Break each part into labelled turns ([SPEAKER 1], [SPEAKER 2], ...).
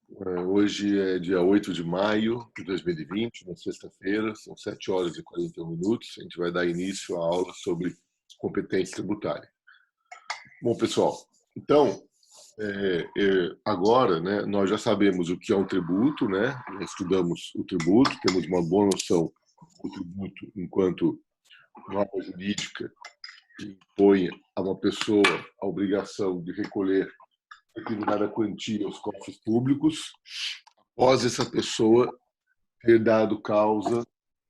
[SPEAKER 1] Hoje é dia 8 de maio de 2020, na sexta-feira, são 7 horas e 41 minutos. A gente vai dar início à aula sobre competência tributária. Bom, pessoal, então, agora, né, nós já sabemos o que é um tributo, né? Já estudamos o tributo, temos uma boa noção do tributo enquanto norma jurídica que impõe a uma pessoa a obrigação de recolher determinada quantia aos cofres públicos, após essa pessoa ter dado causa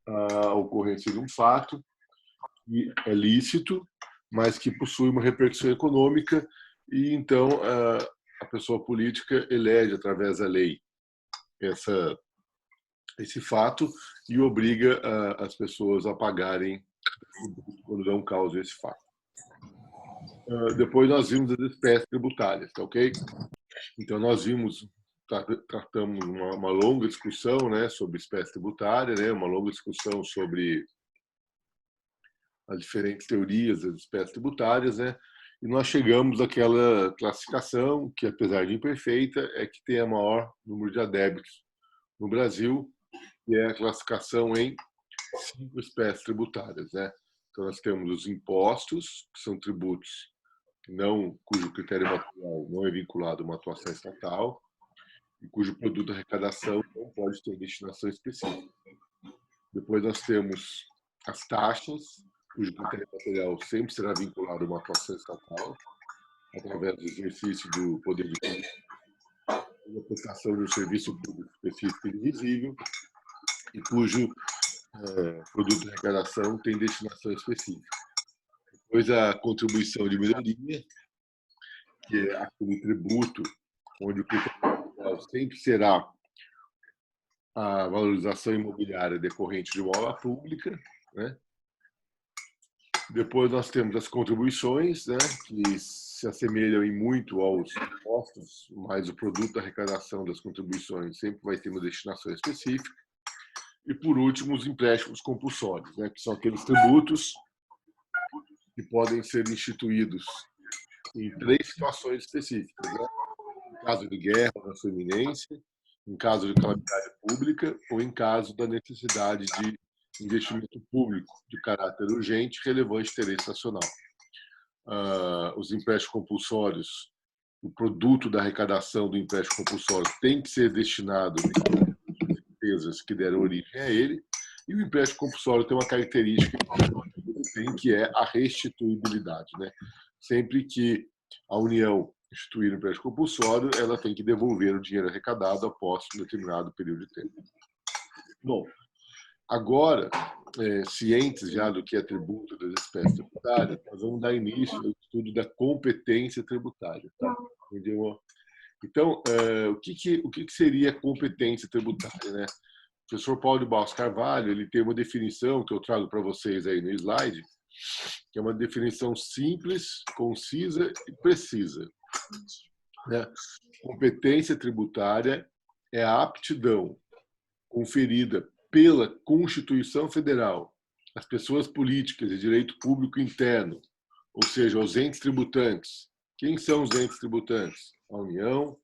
[SPEAKER 1] à ocorrência de um fato que é lícito, mas que possui uma repercussão econômica, e então a pessoa política elege, através da lei, esse fato e obriga as pessoas a pagarem quando dão causa a esse fato. Depois nós vimos as espécies tributárias, tá ok? Então nós tratamos uma longa discussão, né, sobre espécie tributária, né, uma longa discussão sobre as diferentes teorias das espécies tributárias, né, e nós chegamos àquela classificação que, apesar de imperfeita, é que tem a maior número de adébitos no Brasil, que é a classificação em 5 espécies tributárias, né. Então nós temos os impostos, que são tributos cujo critério material não é vinculado a uma atuação estatal e cujo produto de arrecadação não pode ter destinação específica. Depois nós temos as taxas, cujo critério material sempre será vinculado a uma atuação estatal, através do exercício do poder de a prestação de um serviço público específico e invisível, e cujo produto de arrecadação tem destinação específica. Depois a contribuição de melhoria, que é aquele tributo onde o critério sempre será a valorização imobiliária decorrente de uma obra pública, né? Depois nós temos as contribuições, né, que se assemelham em muito aos impostos, mas o produto da arrecadação das contribuições sempre vai ter uma destinação específica. E, por último, os empréstimos compulsórios, né, que são aqueles tributos que podem ser instituídos em 3 situações específicas, né? Em caso de guerra, na sua iminência, em caso de calamidade pública ou em caso da necessidade de investimento público de caráter urgente, relevante e interesse nacional. Os empréstimos compulsórios, o produto da arrecadação do empréstimo compulsório tem que ser destinado às empresas que deram origem a ele, e o empréstimo compulsório tem uma característica que é a restituibilidade, né? Sempre que a União instituir o empréstimo compulsório, ela tem que devolver o dinheiro arrecadado após um determinado período de tempo. Bom, agora, cientes já do que é tributo das espécies tributárias, nós vamos dar início ao estudo da competência tributária. Tá? Entendeu? Então, o que seria competência tributária? Né? O professor Paulo de Barros Carvalho ele tem uma definição que eu trago para vocês aí no slide, que é uma definição simples, concisa e precisa. Né? Competência tributária é a aptidão conferida pela Constituição Federal às pessoas políticas de direito público interno, ou seja, aos entes tributantes. Quem são os entes tributantes? A União,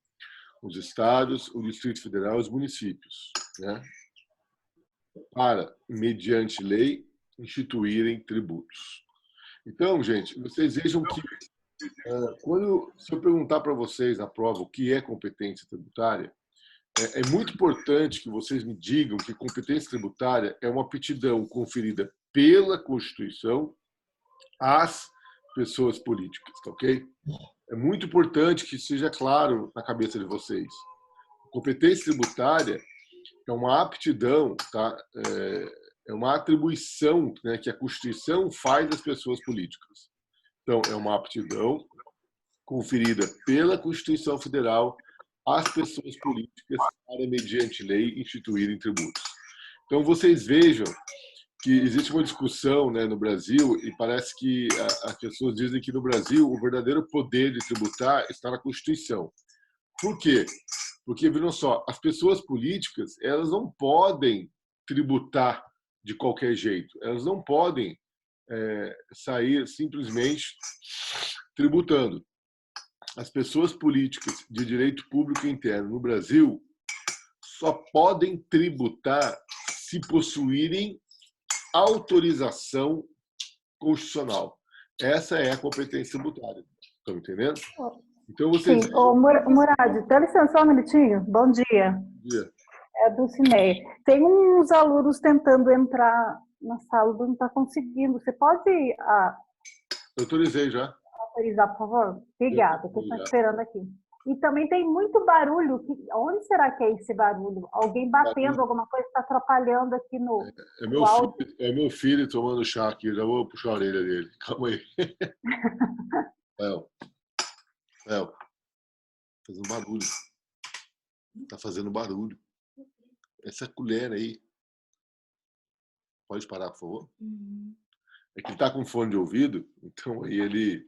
[SPEAKER 1] os estados, o Distrito Federal e os municípios, né? Para, mediante lei, instituírem tributos. Então, gente, vocês vejam que se eu perguntar para vocês na prova o que é competência tributária, é muito importante que vocês me digam que competência tributária é uma aptidão conferida pela Constituição às pessoas políticas, tá ok? É muito importante que seja claro na cabeça de vocês. Competência tributária é uma aptidão, tá? É uma atribuição, né, que a Constituição faz às pessoas políticas. Então, é uma aptidão conferida pela Constituição Federal às pessoas políticas para, mediante lei, instituírem tributos. Então, vocês vejam que existe uma discussão, né, no Brasil, e parece que as pessoas dizem que no Brasil o verdadeiro poder de tributar está na Constituição. Por quê? Porque, viram só, as pessoas políticas elas não podem tributar de qualquer jeito. Elas não podem sair simplesmente tributando. as pessoas políticas de direito público interno no Brasil só podem tributar se possuírem autorização constitucional. Essa é a competência tributária. Estão entendendo? Então, vocês...
[SPEAKER 2] Sim. Ô, Murad, dá licença só um minutinho. Bom dia.
[SPEAKER 1] Bom dia.
[SPEAKER 2] É do Cineia. Tem uns alunos tentando entrar na sala, não está conseguindo. Você pode
[SPEAKER 1] Eu autorizei já.
[SPEAKER 2] autorizar, por favor? Obrigada, que eu estou esperando aqui. E também tem muito barulho. Onde será que é esse barulho? Alguém batendo, alguma coisa está atrapalhando aqui no áudio.
[SPEAKER 1] É meu filho tomando chá aqui. Já vou puxar a orelha dele. Calma aí. Léo, fazendo barulho. Tá fazendo barulho. Essa colher aí. Pode parar, por favor? É que ele tá com fone de ouvido, então aí ele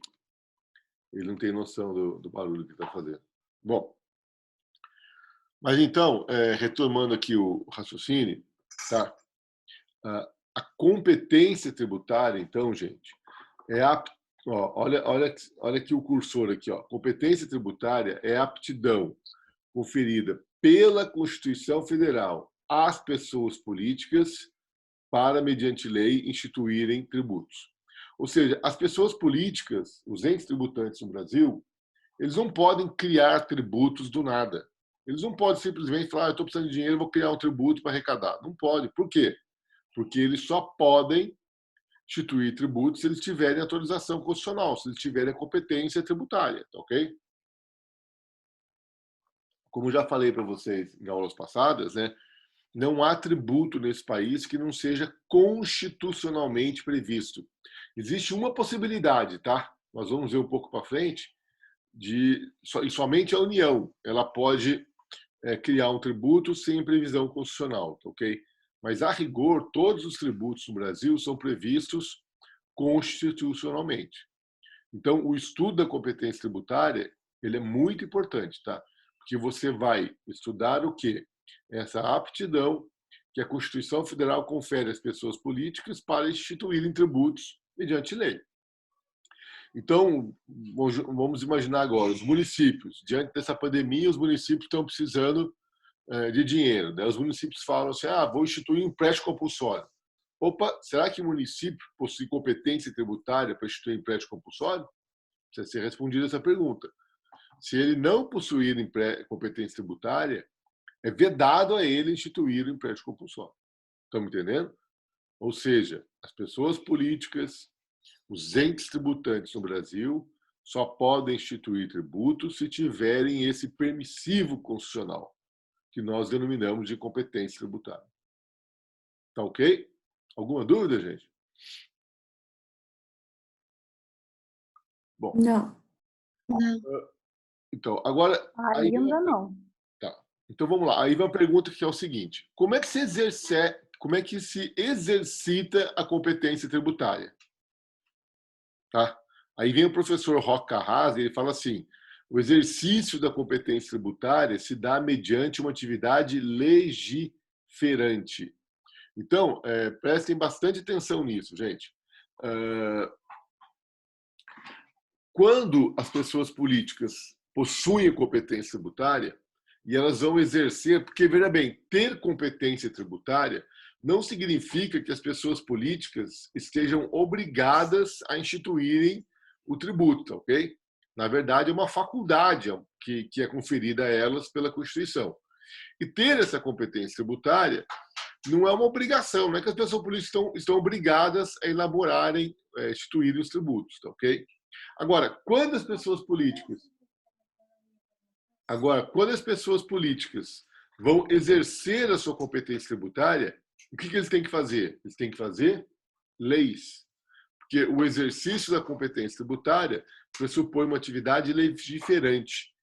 [SPEAKER 1] não tem noção do barulho que está fazendo. Bom, mas então, retomando aqui o raciocínio, tá? A competência tributária, então, gente, olha aqui o cursor aqui, ó. Competência tributária é a aptidão conferida pela Constituição Federal às pessoas políticas para, mediante lei, instituírem tributos. Ou seja, as pessoas políticas, os entes tributantes no Brasil, eles não podem criar tributos do nada. Eles não podem simplesmente falar, eu estou precisando de dinheiro, vou criar um tributo para arrecadar. Não pode. Por quê? Porque eles só podem instituir tributos se eles tiverem autorização constitucional, se eles tiverem a competência tributária, tá ok? Como já falei para vocês em aulas passadas, né, não há tributo nesse país que não seja constitucionalmente previsto. Existe uma possibilidade, tá? Nós vamos ver um pouco para frente, e somente a União ela pode criar um tributo sem previsão constitucional, tá ok? Mas, a rigor, todos os tributos no Brasil são previstos constitucionalmente. Então, o estudo da competência tributária ele é muito importante, tá? Porque você vai estudar o quê? Essa aptidão que a Constituição Federal confere às pessoas políticas para instituírem tributos mediante lei. Então, vamos imaginar agora, os municípios, diante dessa pandemia, os municípios estão precisando de dinheiro. Né? Os municípios falam assim, vou instituir um empréstimo compulsório. Opa, será que o município possui competência tributária para instituir empréstimo compulsório? Precisa ser respondida essa pergunta. Se ele não possuir competência tributária, é vedado a ele instituir o empréstimo compulsório. Estamos entendendo? Ou seja, as pessoas políticas, os entes tributantes no Brasil só podem instituir tributos se tiverem esse permissivo constitucional, que nós denominamos de competência tributária. Tá ok? Alguma dúvida, gente? Bom.
[SPEAKER 3] Não.
[SPEAKER 1] Então, agora...
[SPEAKER 2] Ainda não.
[SPEAKER 1] Tá. Então, vamos lá. Aí vem uma pergunta que é o seguinte. Como é que se exercita a competência tributária? Tá? Aí vem o professor Roque Carrasco, ele fala assim, o exercício da competência tributária se dá mediante uma atividade legiferante. Então, prestem bastante atenção nisso, gente. Quando as pessoas políticas possuem competência tributária, e elas vão exercer, porque, veja bem, ter competência tributária não significa que as pessoas políticas estejam obrigadas a instituírem o tributo, ok? Na verdade, é uma faculdade que é conferida a elas pela Constituição. E ter essa competência tributária não é uma obrigação, não é que as pessoas políticas estão obrigadas a elaborarem, instituírem os tributos, tá, ok? Agora, quando as pessoas políticas vão exercer a sua competência tributária, o que eles têm que fazer? Eles têm que fazer leis. Porque o exercício da competência tributária pressupõe uma atividade legiferante.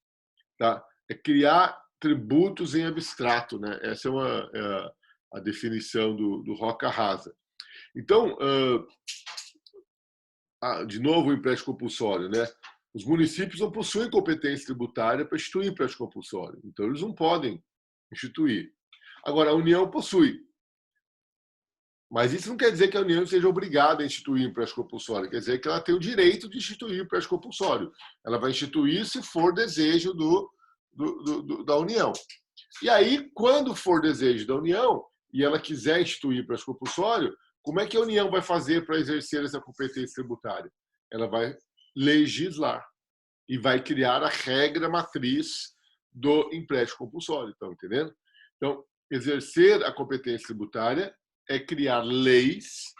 [SPEAKER 1] Tá? É criar tributos em abstrato. Né? Essa é a definição do Roque Carrasco. Então, de novo, o empréstimo compulsório. Né? Os municípios não possuem competência tributária para instituir empréstimo compulsório. Então, eles não podem instituir. Agora, a União possui. Mas isso não quer dizer que a União seja obrigada a instituir empréstimo compulsório, quer dizer que ela tem o direito de instituir empréstimo compulsório. Ela vai instituir se for desejo da União. E aí, quando for desejo da União e ela quiser instituir empréstimo compulsório, como é que a União vai fazer para exercer essa competência tributária? Ela vai legislar e vai criar a regra matriz do empréstimo compulsório. Estão entendendo? Então, exercer a competência tributária é criar leis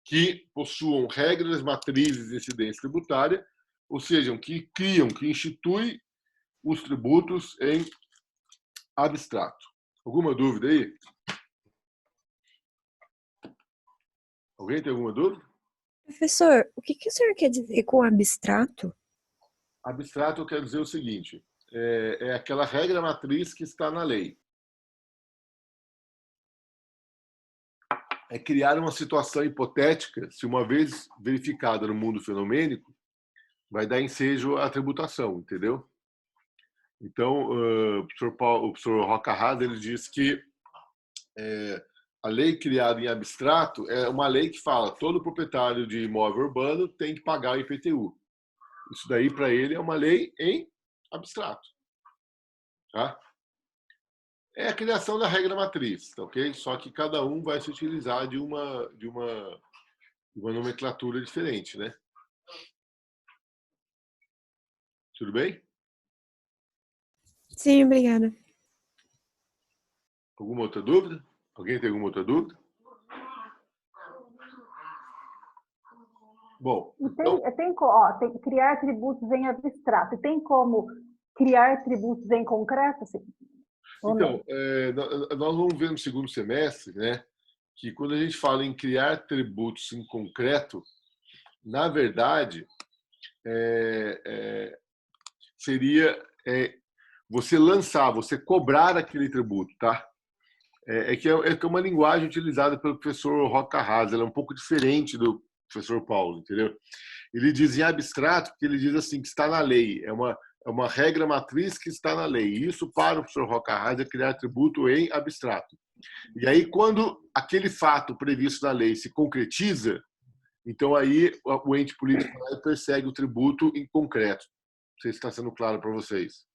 [SPEAKER 1] que possuam regras matrizes de incidência tributária, ou seja, que instituem os tributos em abstrato. Alguma dúvida aí? Alguém tem alguma dúvida?
[SPEAKER 3] Professor, o que o senhor quer dizer com abstrato?
[SPEAKER 1] Abstrato quer dizer o seguinte, é aquela regra matriz que está na lei. É criar uma situação hipotética, se uma vez verificada no mundo fenomênico, vai dar ensejo à tributação, entendeu? Então, o professor Roca Haas, ele diz que a lei criada em abstrato é uma lei que fala que todo proprietário de imóvel urbano tem que pagar o IPTU. Isso daí, para ele, é uma lei em abstrato. Tá? É a criação da regra matriz, tá, ok? Só que cada um vai se utilizar de uma nomenclatura diferente, né? Tudo bem?
[SPEAKER 3] Sim, obrigada.
[SPEAKER 1] Alguma outra dúvida? Alguém tem alguma outra dúvida? Bom, então...
[SPEAKER 2] tem criar tributos em abstrato. Tem como criar tributos em concreto? Assim?
[SPEAKER 1] Então, nós vamos ver no segundo semestre, né, que quando a gente fala em criar tributos em concreto, na verdade, seria você lançar, você cobrar aquele tributo, tá? Que é uma linguagem utilizada pelo professor Roca Haas, ela é um pouco diferente do professor Paulo, entendeu? Ele diz em abstrato, porque ele diz assim, que está na lei, é uma regra matriz que está na lei. Isso, para o professor Roca Haas, é criar tributo em abstrato. E aí, quando aquele fato previsto na lei se concretiza, então aí o ente político persegue o tributo em concreto. Não sei se está sendo claro para vocês.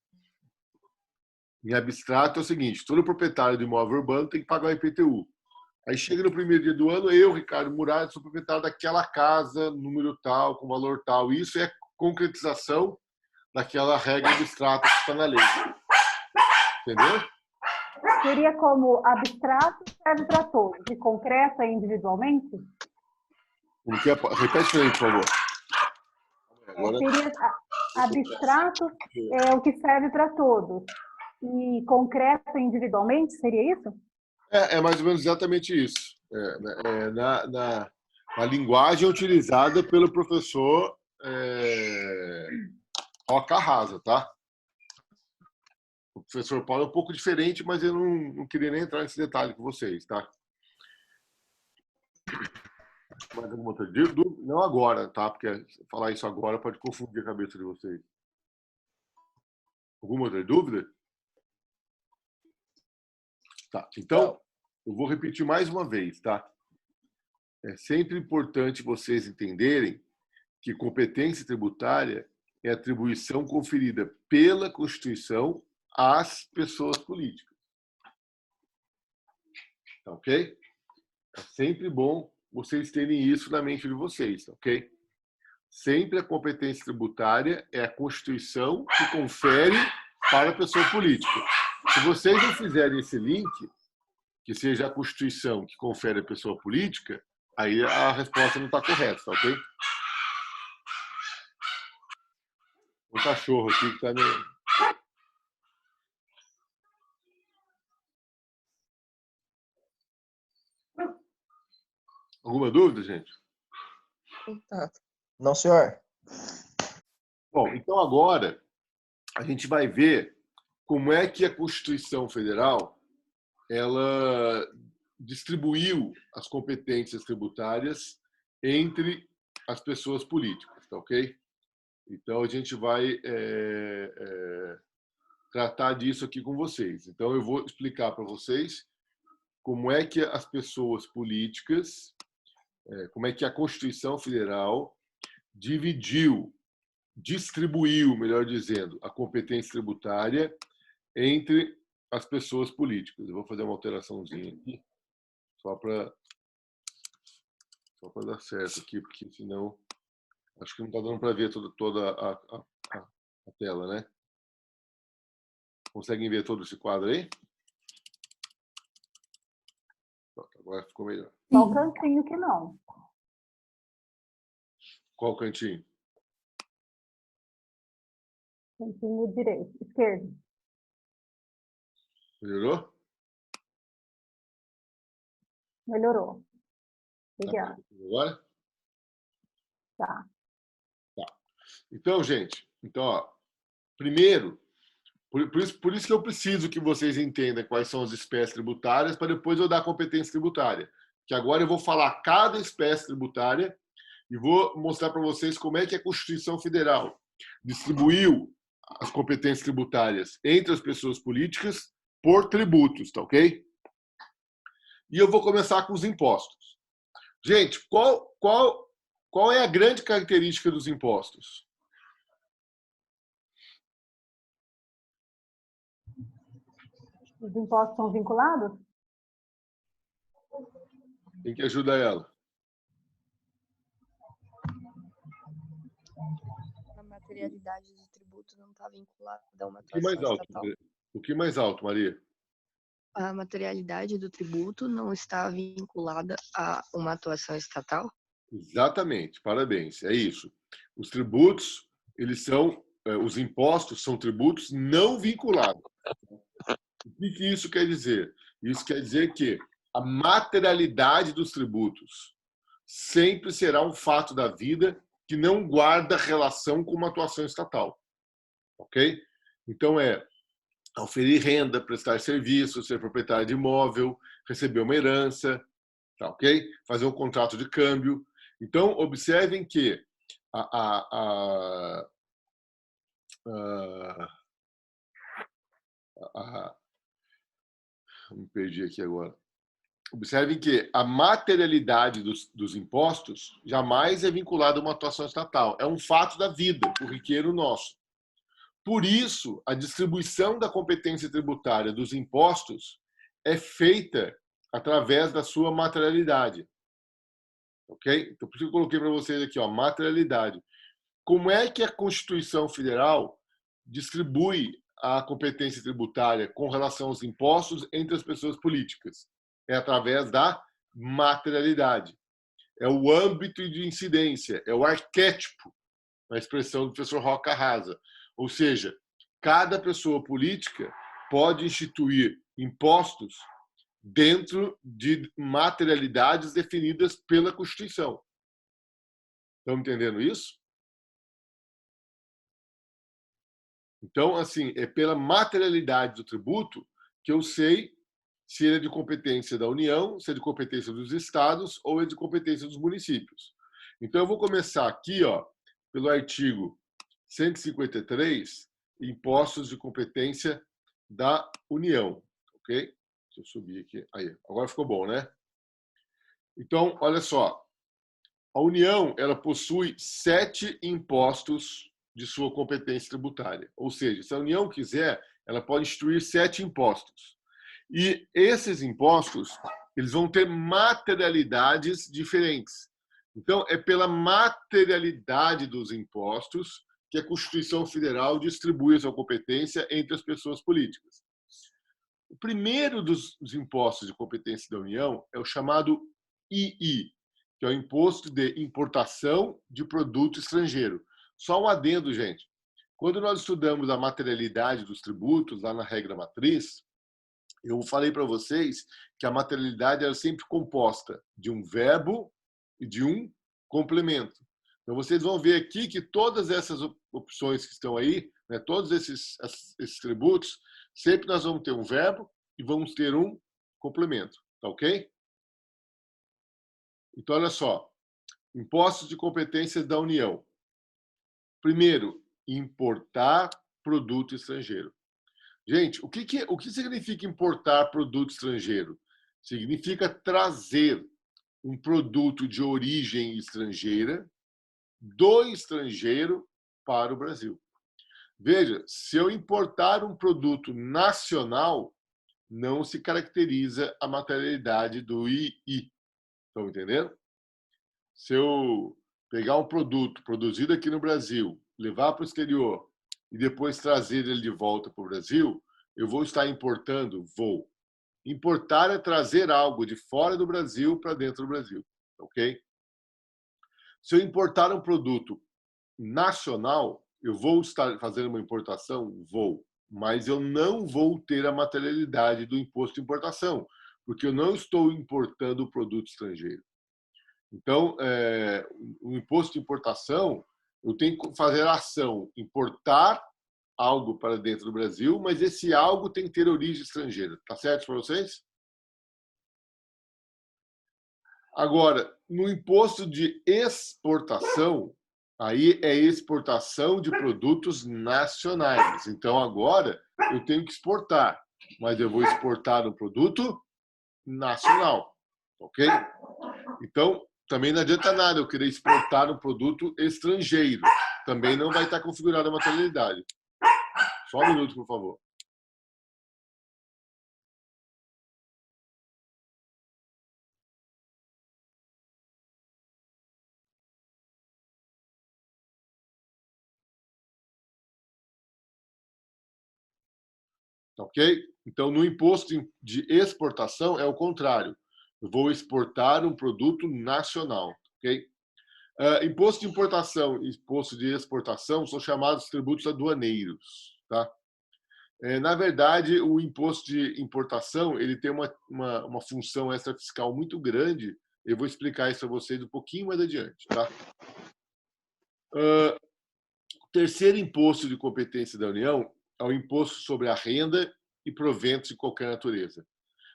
[SPEAKER 1] Em abstrato é o seguinte, todo proprietário de imóvel urbano tem que pagar o IPTU. Aí chega no primeiro dia do ano, eu, Ricardo Murad, sou proprietário daquela casa, número tal, com valor tal. Isso é concretização daquela regra abstrata que está na lei. Entendeu?
[SPEAKER 2] Seria como abstrato serve para todos, e concreto é individualmente?
[SPEAKER 1] Repete para mim, por favor.
[SPEAKER 2] Agora... Seria abstrato é o que serve para todos. E concreto individualmente, seria isso?
[SPEAKER 1] É mais ou menos exatamente isso. Na linguagem utilizada pelo professor Roca Haas, tá? O professor Paulo é um pouco diferente, mas eu não queria nem entrar nesse detalhe com vocês, tá? Mais alguma outra dúvida? Não agora, tá? Porque falar isso agora pode confundir a cabeça de vocês. Alguma outra dúvida? Tá. Então, eu vou repetir mais uma vez, tá? É sempre importante vocês entenderem que competência tributária é atribuição conferida pela Constituição às pessoas políticas. Tá, ok? É sempre bom vocês terem isso na mente de vocês, tá, ok? Sempre a competência tributária é a Constituição que confere para a pessoa política. Se vocês não fizerem esse link, que seja a Constituição que confere a pessoa política, aí a resposta não está correta, tá, ok? O cachorro aqui que está no... Alguma dúvida, gente?
[SPEAKER 4] Não, senhor.
[SPEAKER 1] Bom, então agora a gente vai ver como é que a Constituição Federal ela distribuiu as competências tributárias entre as pessoas políticas, tá, ok? Então a gente vai tratar disso aqui com vocês. Então eu vou explicar para vocês como é que as pessoas políticas, como é que a Constituição Federal distribuiu, melhor dizendo, a competência tributária entre as pessoas políticas. Eu vou fazer uma alteraçãozinha aqui, só para dar certo aqui, porque senão acho que não está dando para ver toda a tela, né? Conseguem ver todo esse quadro aí? Pronto, agora ficou melhor.
[SPEAKER 2] Só o cantinho que não.
[SPEAKER 1] Qual cantinho?
[SPEAKER 2] Cantinho direito, esquerdo.
[SPEAKER 1] Melhorou?
[SPEAKER 2] Melhorou. Obrigada.
[SPEAKER 1] Agora?
[SPEAKER 2] Tá.
[SPEAKER 1] Então, gente, ó, primeiro, por isso que eu preciso que vocês entendam quais são as espécies tributárias para depois eu dar competência tributária. Que agora eu vou falar cada espécie tributária e vou mostrar para vocês como é que a Constituição Federal distribuiu as competências tributárias entre as pessoas políticas por tributos, tá ok? E eu vou começar com os impostos. Gente, qual é a grande característica dos impostos?
[SPEAKER 2] Os impostos são vinculados?
[SPEAKER 1] Quem que ajuda ela?
[SPEAKER 3] A materialidade do tributo não está vinculada a uma atuação estatal.
[SPEAKER 1] O que mais alto, Maria?
[SPEAKER 3] A materialidade do tributo não está vinculada a uma atuação estatal?
[SPEAKER 1] Exatamente, parabéns, é isso. Os tributos, os impostos são tributos não vinculados. O que isso quer dizer? Isso quer dizer que a materialidade dos tributos sempre será um fato da vida que não guarda relação com uma atuação estatal. Ok? Então, oferir renda, prestar serviço, ser proprietário de imóvel, receber uma herança, tá ok? Fazer um contrato de câmbio. Então, observem que me perdi aqui agora. Observem que a materialidade dos impostos jamais é vinculada a uma atuação estatal. É um fato da vida, corriqueiro nosso. Por isso, a distribuição da competência tributária dos impostos é feita através da sua materialidade. Ok? Então, por isso que eu coloquei para vocês aqui, ó, materialidade. Como é que a Constituição Federal distribui a competência tributária com relação aos impostos entre as pessoas políticas? É através da materialidade. É o âmbito de incidência, é o arquétipo, na expressão do professor Roca Rasa. Ou seja, cada pessoa política pode instituir impostos dentro de materialidades definidas pela Constituição. Estão entendendo isso? Então, assim, é pela materialidade do tributo que eu sei se ele é de competência da União, se é de competência dos estados ou é de competência dos municípios. Então, eu vou começar aqui, ó, pelo artigo 153, impostos de competência da União, ok? Deixa eu subir aqui. Aí, agora ficou bom, né? Então, olha só. A União, ela possui 7 impostos de sua competência tributária. Ou seja, se a União quiser, ela pode instituir 7 impostos. E esses impostos, eles vão ter materialidades diferentes. Então, é pela materialidade dos impostos que a Constituição Federal distribui a sua competência entre as pessoas políticas. O primeiro dos impostos de competência da União é o chamado II, que é o Imposto de Importação de Produto Estrangeiro. Só um adendo, gente. Quando nós estudamos a materialidade dos tributos, lá na regra matriz, eu falei para vocês que a materialidade era sempre composta de um verbo e de um complemento. Então, vocês vão ver aqui que todas essas opções que estão aí, né, todos esses tributos, sempre nós vamos ter um verbo e vamos ter um complemento. Tá ok? Então, olha só. Impostos de competência da União. Primeiro, importar produto estrangeiro. Gente, o que significa importar produto estrangeiro? Significa trazer um produto de origem estrangeira do estrangeiro para o Brasil. Veja, se eu importar um produto nacional, não se caracteriza a materialidade do II. Estão entendendo? Se eu pegar um produto produzido aqui no Brasil, levar para o exterior e depois trazer ele de volta para o Brasil, eu vou estar importando? Vou. Importar é trazer algo de fora do Brasil para dentro do Brasil. Ok? Se eu importar um produto nacional, eu vou estar fazendo uma importação? Vou. Mas eu não vou ter a materialidade do imposto de importação, porque eu não estou importando o produto estrangeiro. Então, o imposto de importação, eu tenho que fazer a ação, importar algo para dentro do Brasil, mas esse algo tem que ter origem estrangeira. Tá certo para vocês? Agora, no imposto de exportação, aí é exportação de produtos nacionais. Então, agora, eu tenho que exportar, mas eu vou exportar um produto nacional. Ok? Então, também não adianta nada eu querer exportar um produto estrangeiro. Também não vai estar configurada a materialidade. Só um minuto, por favor. Ok? Então, no imposto de exportação é o contrário. Eu vou exportar um produto nacional. Ok? Imposto de importação e imposto de exportação são chamados tributos aduaneiros. Tá? Na verdade, o imposto de importação ele tem uma função extrafiscal muito grande. Eu vou explicar isso a vocês um pouquinho mais adiante. Tá? O terceiro imposto de competência da União é o imposto sobre a renda e proventos de qualquer natureza.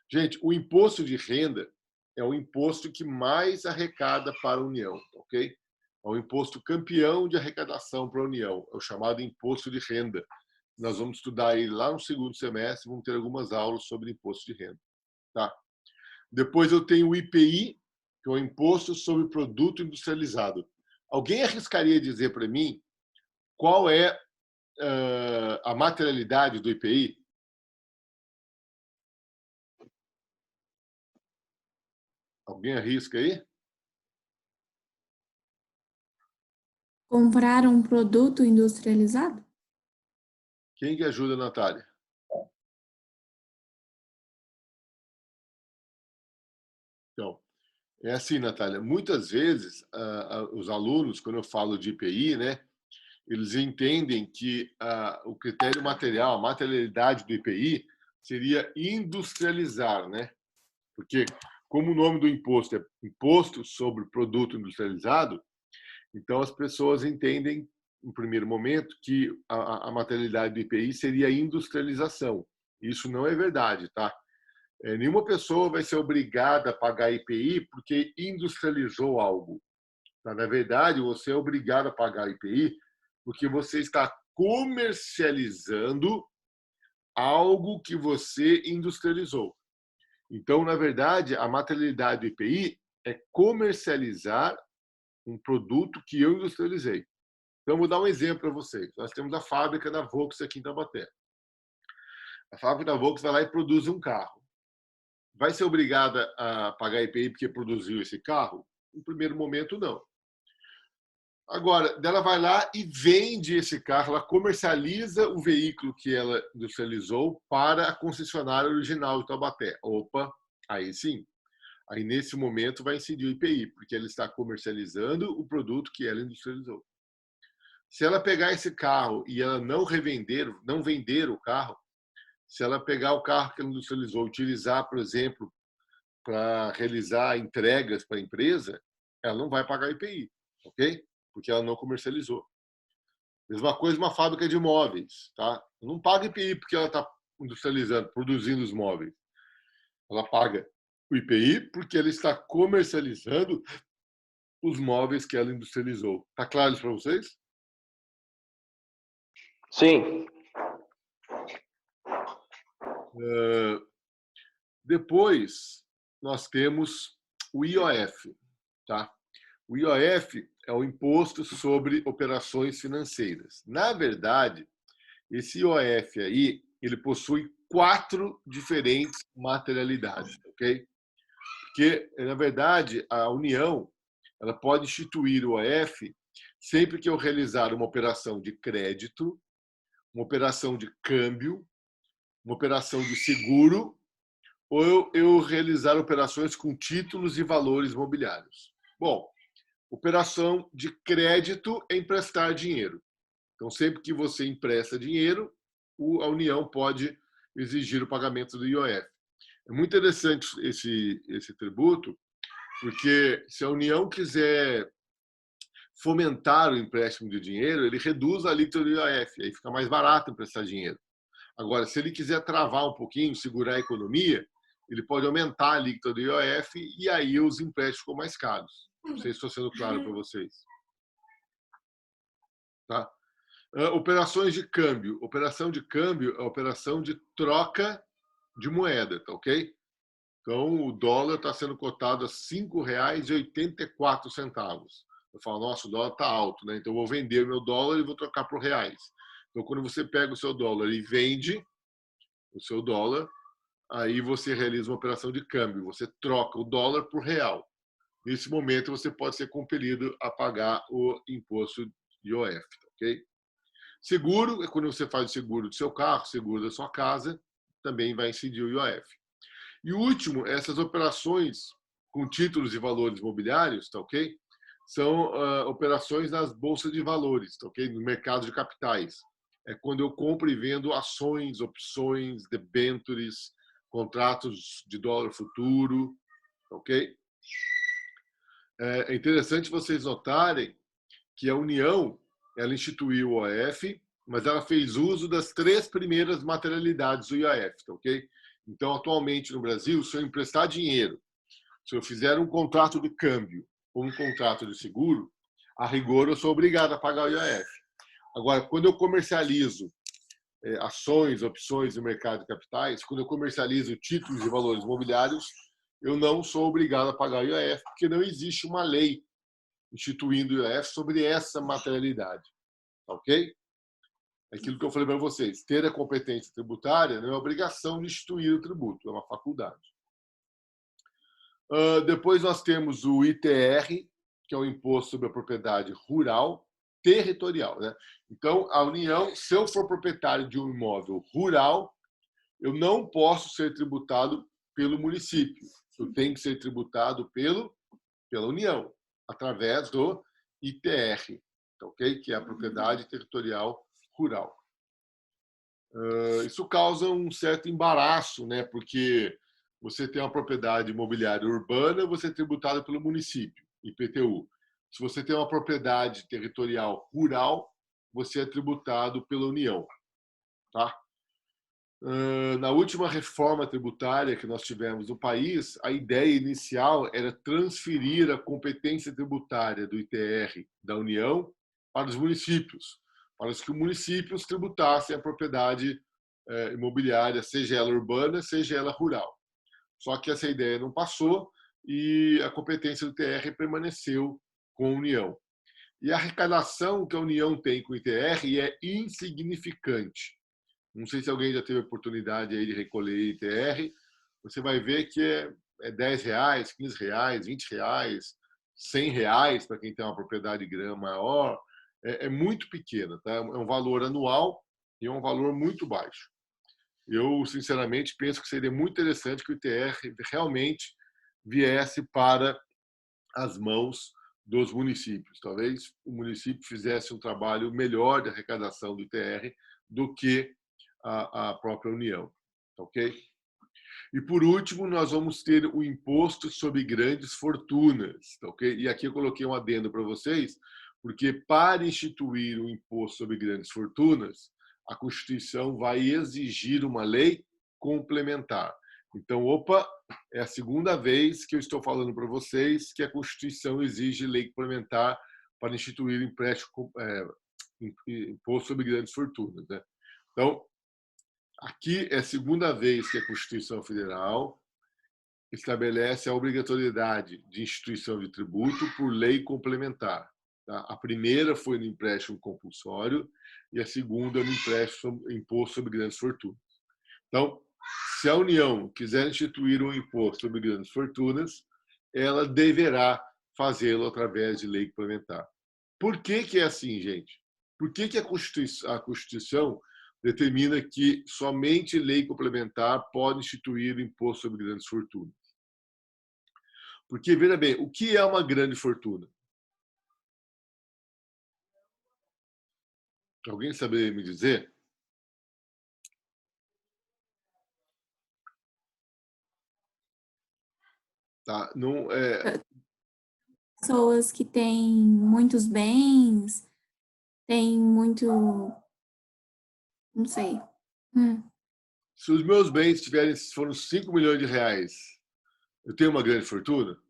[SPEAKER 1] Gente, o imposto de renda é o imposto que mais arrecada para a União, ok? É o imposto campeão de arrecadação para a União, é o chamado imposto de renda. Nós vamos estudar ele lá no segundo semestre, vamos ter algumas aulas sobre imposto de renda, tá? Depois eu tenho o IPI, que é o Imposto sobre Produto Industrializado. Alguém arriscaria dizer para mim qual é a materialidade do IPI? Alguém arrisca aí?
[SPEAKER 4] Comprar um produto industrializado?
[SPEAKER 1] Quem que ajuda, Natália? Então, é assim, Natália, muitas vezes os alunos, quando eu falo de IPI, né, eles entendem que o critério material, a materialidade do IPI seria industrializar, né? Porque como o nome do imposto é Imposto sobre Produto Industrializado, então as pessoas entendem, no primeiro momento, que a materialidade do IPI seria a industrialização. Isso não é verdade, tá? Nenhuma pessoa vai ser obrigada a pagar IPI porque industrializou algo. Tá? Na verdade, você é obrigado a pagar IPI porque você está comercializando algo que você industrializou. Então, na verdade, a materialidade do IPI é comercializar um produto que eu industrializei. Então, vou dar um exemplo para vocês. Nós temos a fábrica da Volkswagen aqui em Taubaté. A fábrica da Volkswagen vai lá e produz um carro. Vai ser obrigada a pagar IPI porque produziu esse carro? No primeiro momento, não. Agora, ela vai lá e vende esse carro, ela comercializa o veículo que ela industrializou para a concessionária original de Taubaté. Opa, aí sim. Aí, nesse momento, vai incidir o IPI, porque ela está comercializando o produto que ela industrializou. Se ela pegar esse carro e ela não revender, não vender o carro, se ela pegar o carro que ela industrializou, utilizar, por exemplo, para realizar entregas para a empresa, ela não vai pagar IPI, ok? Porque ela não comercializou. Mesma coisa uma fábrica de móveis, tá? Não paga IPI porque ela está industrializando, produzindo os móveis. Ela paga o IPI porque ela está comercializando os móveis que ela industrializou. Tá claro isso para vocês?
[SPEAKER 5] Sim.
[SPEAKER 1] Depois, nós temos o IOF. Tá? O IOF é o Imposto sobre Operações Financeiras. Na verdade, esse IOF aí, ele possui 4 diferentes materialidades, ok? Porque, na verdade, a União ela pode instituir o IOF sempre que eu realizar uma operação de crédito, uma operação de câmbio, uma operação de seguro ou eu realizar operações com títulos e valores mobiliários. Bom, operação de crédito é emprestar dinheiro. Então, sempre que você empresta dinheiro, a União pode exigir o pagamento do IOF. É muito interessante esse tributo, porque se a União quiser fomentar o empréstimo de dinheiro, ele reduz a alíquota do IOF, aí fica mais barato emprestar dinheiro. Agora, se ele quiser travar um pouquinho, segurar a economia, ele pode aumentar a alíquota do IOF e aí os empréstimos ficam mais caros. Não sei se estou sendo claro para vocês. Tá? Operações de câmbio. Operação de câmbio é a operação de troca de moeda, tá ok? Então, o dólar está sendo cotado a R$ 5,84. Eu falo, nossa, o dólar está alto, né? Então, eu vou vender o meu dólar e vou trocar por reais. Então, quando você pega o seu dólar e vende o seu dólar, aí você realiza uma operação de câmbio. Você troca o dólar por real. Nesse momento, você pode ser compelido a pagar o imposto de IOF, ok? Seguro é quando você faz o seguro do seu carro, seguro da sua casa, também vai incidir o IOF. E o último, essas operações com títulos e valores imobiliários, tá ok? São operações nas bolsas de valores, tá ok? No mercado de capitais. É quando eu compro e vendo ações, opções, debêntures, contratos de dólar futuro, tá ok? É interessante vocês notarem que a União ela instituiu o IOF, mas ela fez uso das 3 primeiras materialidades do IOF, tá ok? Então, atualmente no Brasil, se eu emprestar dinheiro, se eu fizer um contrato de câmbio ou um contrato de seguro, a rigor eu sou obrigado a pagar o IOF. Agora, quando eu comercializo ações, opções no mercado de capitais, quando eu comercializo títulos e valores imobiliários, eu não sou obrigado a pagar o IOF, porque não existe uma lei instituindo o IOF sobre essa materialidade. Ok? É aquilo que eu falei para vocês. Ter a competência tributária não é obrigação de instituir o tributo, é uma faculdade. Depois nós temos o ITR, que é o Imposto sobre a Propriedade Rural Territorial. Né? Então, a União, se eu for proprietário de um imóvel rural, eu não posso ser tributado pelo município. Eu tenho que ser tributado pela União, através do ITR, okay? Que é a Propriedade Territorial Rural. Isso causa um certo embaraço, né? Porque você tem uma propriedade imobiliária urbana, você é tributado pelo município, IPTU. Se você tem uma propriedade territorial rural, você é tributado pela União. Tá? Na última reforma tributária que nós tivemos no país, a ideia inicial era transferir a competência tributária do ITR da União para os municípios, para que os municípios tributassem a propriedade imobiliária, seja ela urbana, seja ela rural. Só que essa ideia não passou e a competência do ITR permaneceu com a União. E a arrecadação que a União tem com o ITR é insignificante. Não sei se alguém já teve a oportunidade aí de recolher ITR. Você vai ver que é R$10, R$15, R$20, R$100 para quem tem uma propriedade grã maior. É muito pequena, tá? É um valor anual e é um valor muito baixo. Eu, sinceramente, penso que seria muito interessante que o ITR realmente viesse para as mãos dos municípios. Talvez o município fizesse um trabalho melhor de arrecadação do ITR do que a própria União. Ok? E, por último, nós vamos ter o imposto sobre grandes fortunas. Ok? E aqui eu coloquei um adendo para vocês, porque para instituir o imposto sobre grandes fortunas, a Constituição vai exigir uma lei complementar. Então, é a segunda vez que eu estou falando para vocês que a Constituição exige lei complementar para instituir imposto sobre grandes fortunas. Né? Então, aqui é a segunda vez que a Constituição Federal estabelece a obrigatoriedade de instituição de tributo por lei complementar. Tá? A primeira foi no empréstimo compulsório e a segunda no imposto sobre grandes fortunas. Então, se a União quiser instituir um imposto sobre grandes fortunas, ela deverá fazê-lo através de lei complementar. Por que é assim, gente? Por que a Constituição determina que somente lei complementar pode instituir o imposto sobre grandes fortunas? Porque, veja bem, o que é uma grande fortuna? Alguém saberia me dizer? Tá? Não é...
[SPEAKER 4] Pessoas que têm muitos bens, têm muito... Não sei.
[SPEAKER 1] Se os meus bens foram 5 milhões de reais, eu tenho uma grande fortuna?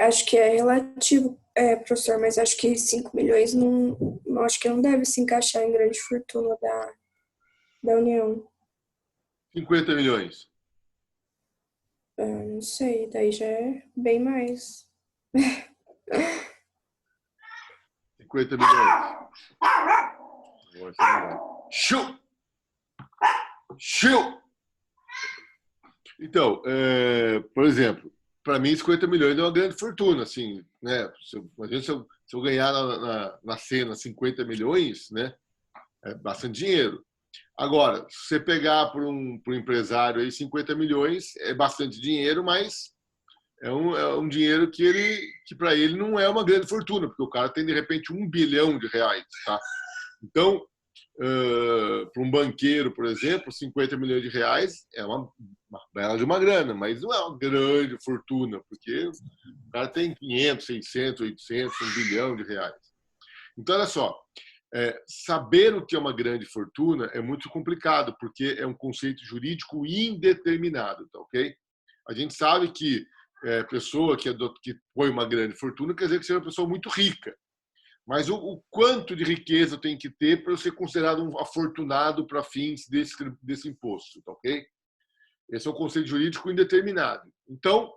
[SPEAKER 5] Acho que é relativo, professor, mas acho que 5 milhões não acho que não deve se encaixar em grande fortuna da União.
[SPEAKER 1] 50 milhões?
[SPEAKER 5] Não sei, daí já é bem mais.
[SPEAKER 1] 50 milhões. Shoo! Shoo! Então, por exemplo, para mim 50 milhões é uma grande fortuna, assim, né? Imagina se eu ganhar na cena 50 milhões, né? É bastante dinheiro. Agora, se você pegar para um empresário aí 50 milhões, é bastante dinheiro, mas é um dinheiro que para ele não é uma grande fortuna, porque o cara tem de repente 1 bilhão de reais, tá? Então, para um banqueiro, por exemplo, 50 milhões de reais é uma bela de uma grana, mas não é uma grande fortuna, porque o cara tem 500, 600, 800, 1 bilhão de reais. Então, olha só, saber o que é uma grande fortuna é muito complicado, porque é um conceito jurídico indeterminado, tá ok? A gente sabe que pessoa que põe uma grande fortuna quer dizer que seja uma pessoa muito rica. Mas o quanto de riqueza tem que ter para eu ser considerado um afortunado para fins desse imposto, tá ok? Esse é um conceito jurídico indeterminado. Então,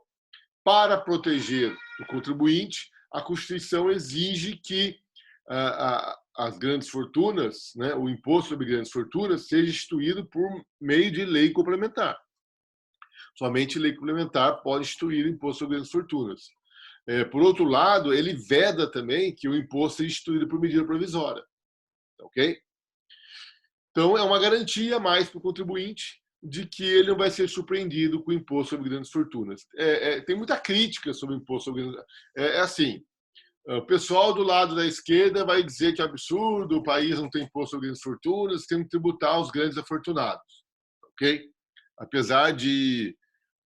[SPEAKER 1] para proteger o contribuinte, a Constituição exige que as grandes fortunas, né, o imposto sobre grandes fortunas, seja instituído por meio de lei complementar. Somente lei complementar pode instituir o imposto sobre grandes fortunas. Por outro lado, ele veda também que o imposto seja instituído por medida provisória. Ok? Então, é uma garantia a mais para o contribuinte de que ele não vai ser surpreendido com o imposto sobre grandes fortunas. Tem muita crítica sobre o imposto sobre grandes fortunas. É assim, o pessoal do lado da esquerda vai dizer que é absurdo, o país não tem imposto sobre grandes fortunas, tem que tributar os grandes afortunados. Ok? Apesar de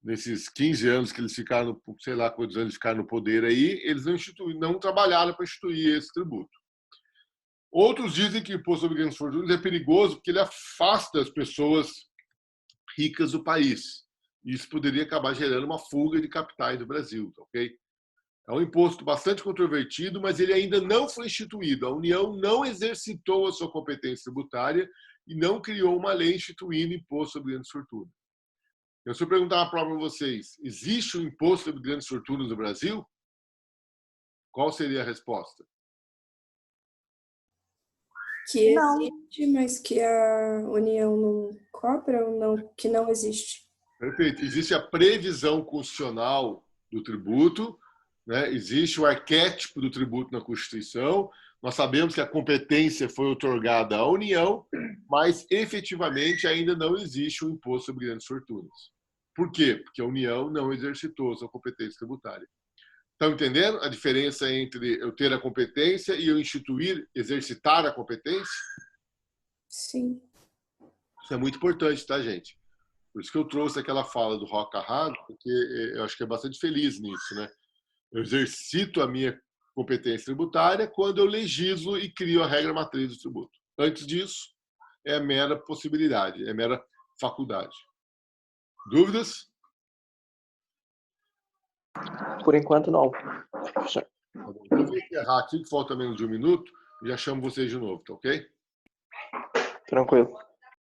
[SPEAKER 1] nesses 15 anos que eles ficaram, sei lá quantos anos ficaram no poder aí, eles não trabalharam para instituir esse tributo. Outros dizem que o imposto sobre grandes fortunas é perigoso porque ele afasta as pessoas ricas do país. Isso poderia acabar gerando uma fuga de capitais do Brasil, ok? É um imposto bastante controvertido, mas ele ainda não foi instituído. A União não exercitou a sua competência tributária e não criou uma lei instituindo imposto sobre grandes fortunas. Se eu perguntar para vocês, existe um imposto sobre grandes fortunas no Brasil? Qual seria a resposta?
[SPEAKER 5] Que existe, mas que a União não cobra ou não, que não existe?
[SPEAKER 1] Perfeito. Existe a previsão constitucional do tributo, né? Existe o arquétipo do tributo na Constituição. Nós sabemos que a competência foi outorgada à União, mas efetivamente ainda não existe o imposto sobre grandes fortunas. Por quê? Porque a União não exercitou sua competência tributária. Estão entendendo a diferença entre eu ter a competência e eu instituir, exercitar a competência?
[SPEAKER 5] Sim.
[SPEAKER 1] Isso é muito importante, tá, gente? Por isso que eu trouxe aquela fala do Roca Hard, porque eu acho que é bastante feliz nisso, né? Eu exercito a minha competência tributária quando eu legislo e crio a regra matriz do tributo. Antes disso, é mera possibilidade, é mera faculdade. Dúvidas?
[SPEAKER 6] Por enquanto, não.
[SPEAKER 1] Tá bom. Então, eu vou encerrar aqui, que falta menos de 1 minuto, e já chamo vocês de novo, tá ok?
[SPEAKER 6] Tranquilo.